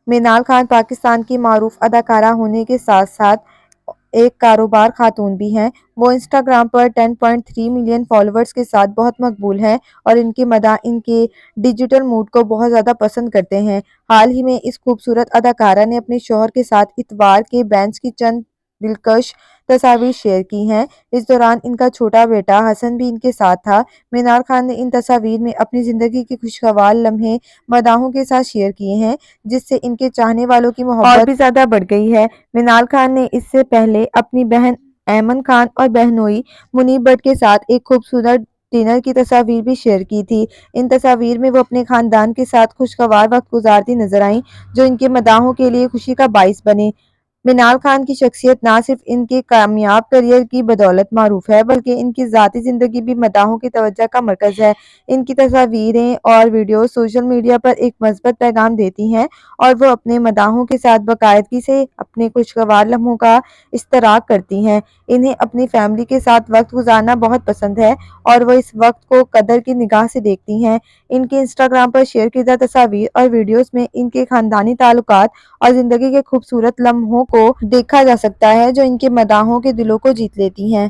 مینال خان پاکستان کی معروف اداکارہ ہونے کے ساتھ ساتھ ایک کاروبار خاتون بھی ہیں۔ وہ انسٹاگرام پر 10.3 ملین فالوورز کے ساتھ بہت مقبول ہیں اور ان کے مداح ان کے ڈیجیٹل موڈ کو بہت زیادہ پسند کرتے ہیں۔ حال ہی میں اس خوبصورت اداکارہ نے اپنے شوہر کے ساتھ اتوار کے بینچ کی چند دلکش تصاویر شیئر کی ہیں۔ اس دوران ان کا چھوٹا بیٹا حسن بھی ان کے ساتھ تھا۔ مینال خان نے ان تصاویر میں اپنی زندگی کے خوشگوار لمحے مداحوں کے ساتھ شیئر کیے ہیں، جس سے ان کے چاہنے والوں کی محبت اور بھی زیادہ بڑھ گئی ہے۔ مینال خان نے اس سے پہلے اپنی بہن ایمن خان اور بہنوئی منیب بٹ کے ساتھ ایک خوبصورت ڈنر کی تصاویر بھی شیئر کی تھی۔ ان تصاویر میں وہ اپنے خاندان کے ساتھ خوشگوار وقت گزارتی نظر آئیں، جو ان کے مداحوں کے لیے خوشی کا باعث بنے۔ مینال خان کی شخصیت نہ صرف ان کے کامیاب کیریئر کی بدولت معروف ہے، بلکہ ان کی ذاتی زندگی بھی مداحوں کی توجہ کا مرکز ہے۔ ان کی تصاویریں اور ویڈیوز سوشل میڈیا پر ایک مثبت پیغام دیتی ہیں اور وہ اپنے مداحوں کے ساتھ باقاعدگی سے اپنے خوشگوار لمحوں کا اشتراک کرتی ہیں۔ انہیں اپنی فیملی کے ساتھ وقت گزارنا بہت پسند ہے اور وہ اس وقت کو قدر کی نگاہ سے دیکھتی ہیں۔ ان کے انسٹاگرام پر شیئر کردہ تصاویر اور ویڈیوز میں ان کے خاندانی تعلقات اور زندگی کے خوبصورت لمحوں کو دیکھا جا سکتا ہے، جو ان کے مداحوں کے دلوں کو جیت لیتی ہیں۔